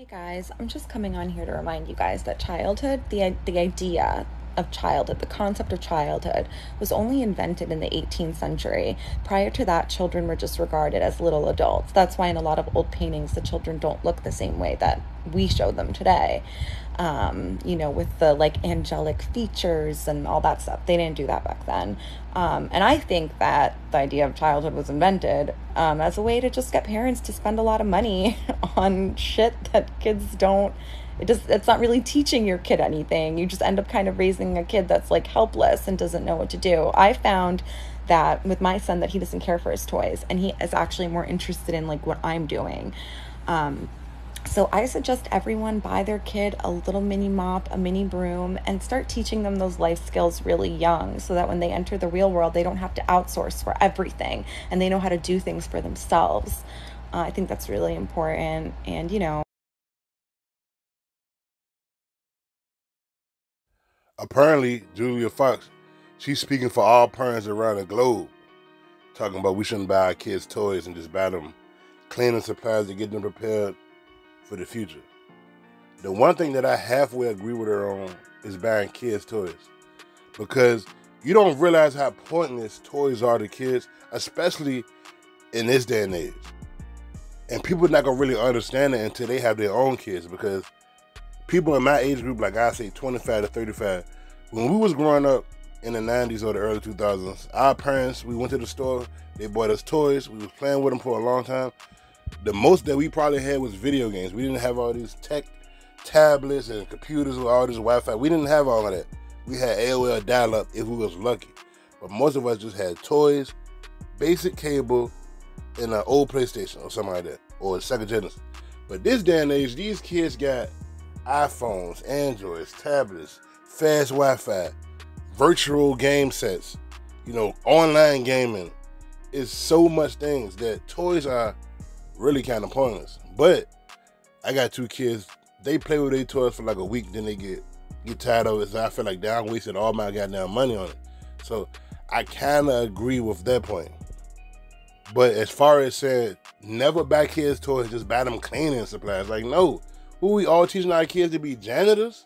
Hey guys, I'm just coming on here to remind you guys that childhood, the idea of childhood, the concept of childhood, was only invented in the 18th century. Prior to that, children were just regarded as little adults. That's why in a lot of old paintings, the children don't look the same way that we show them today. With the like angelic features and all that stuff. They didn't do that back then. And I think that the idea of childhood was invented as a way to just get parents to spend a lot of money on shit that kids don't. It's not really teaching your kid anything. You just end up kind of raising a kid that's like helpless and doesn't know what to do. I found that with my son that he doesn't care for his toys and he is actually more interested in like what I'm doing. So I suggest everyone buy their kid a little mini mop, a mini broom, and start teaching them those life skills really young so that when they enter the real world, they don't have to outsource for everything and they know how to do things for themselves. I think that's really important. And, Apparently, Julia Fox, she's speaking for all parents around the globe, talking about we shouldn't buy our kids toys and just buy them cleaning supplies to get them prepared for the future. The one thing that I halfway agree with her on is buying kids toys, because you don't realize how pointless toys are to kids, especially in this day and age. And people are not gonna really understand it until they have their own kids, because people in my age group, like I say 25 to 35, when we was growing up in the 90s or the early 2000s, our parents, we went to the store, they bought us toys, we was playing with them for a long time. The most that we probably had was video games. We didn't have all these tech tablets and computers with all this Wi-Fi. We didn't have all of that. We had AOL dial-up if we was lucky. But most of us just had toys, basic cable, and an old PlayStation or something like that, or a Sega Genesis. But this day and age, these kids got iPhones, Androids, tablets, fast Wi-Fi, virtual game sets, online gaming. It's so much things that toys are really kind of pointless. But I got two kids. They play with their toys for like a week, then they get tired of it. So I feel like I wasted all my goddamn money on it. So I kind of agree with that point. But as far as saying never buy kids toys, just buy them cleaning supplies. Like, no. Who we all teaching our kids to be janitors?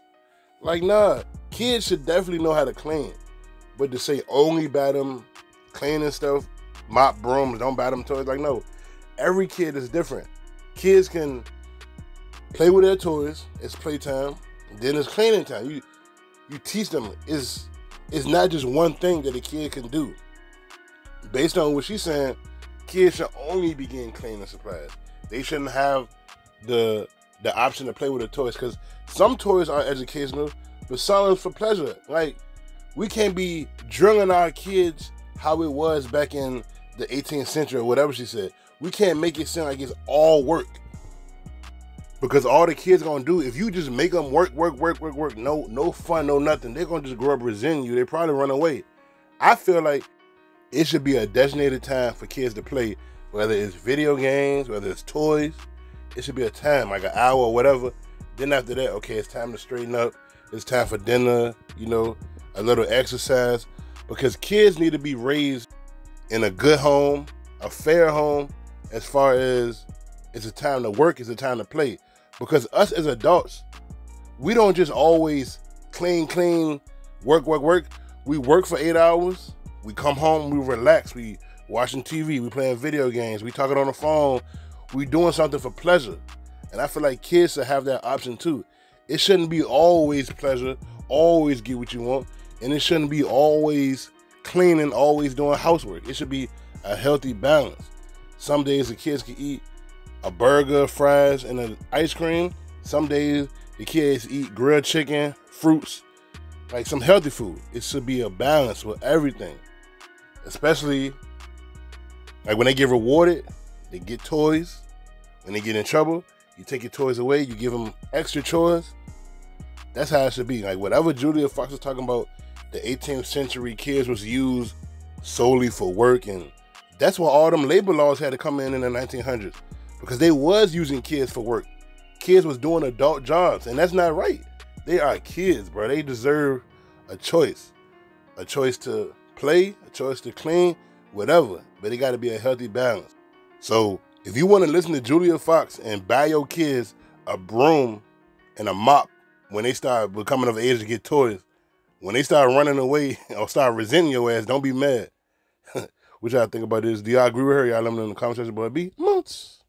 Like, nah. Kids should definitely know how to clean. But to say only buy them cleaning stuff, mop, brooms, don't buy them toys. Like, no. Every kid is different. Kids can play with their toys. It's playtime. Then it's cleaning time. You teach them. It's not just one thing that a kid can do. Based on what she's saying, kids should only be getting cleaning supplies. They shouldn't have the option to play with the toys, because some toys are educational, but some is for pleasure. Like, we can't be drilling our kids how it was back in the 18th century or whatever she said. We can't make it seem like it's all work, because all the kids gonna do, if you just make them work, no fun, no nothing, they're gonna just grow up resenting you. They probably run away. I feel like it should be a designated time for kids to play, whether it's video games, whether it's toys. It should be a time, like an hour or whatever. Then after that, okay, it's time to straighten up. It's time for dinner, a little exercise. Because kids need to be raised in a good home, a fair home, as far as it's a time to work, it's a time to play. Because us as adults, we don't just always clean, work. We work for 8 hours. We come home, we relax. We watching TV, we playing video games, we talking on the phone. We doing something for pleasure. And I feel like kids should have that option too. It shouldn't be always pleasure, always get what you want. And it shouldn't be always cleaning, always doing housework. It should be a healthy balance. Some days the kids can eat a burger, fries, and an ice cream. Some days the kids eat grilled chicken, fruits, like some healthy food. It should be a balance with everything. Especially like when they get rewarded, they get toys. When they get in trouble, you take your toys away, you give them extra chores. That's how it should be. Like, whatever Julia Fox was talking about, the 18th century kids was used solely for work, and that's why all them labor laws had to come in the 1900s, because they was using kids for work. Kids was doing adult jobs, and that's not right. They are kids, bro. They deserve a choice to play, a choice to clean, whatever, but it got to be a healthy balance. So if you want to listen to Julia Fox and buy your kids a broom and a mop, when they start becoming of age to get toys, when they start running away or start resenting your ass, don't be mad. What y'all think about this? Do y'all agree with her? Y'all let me know in the comment section, boy. Be Mops.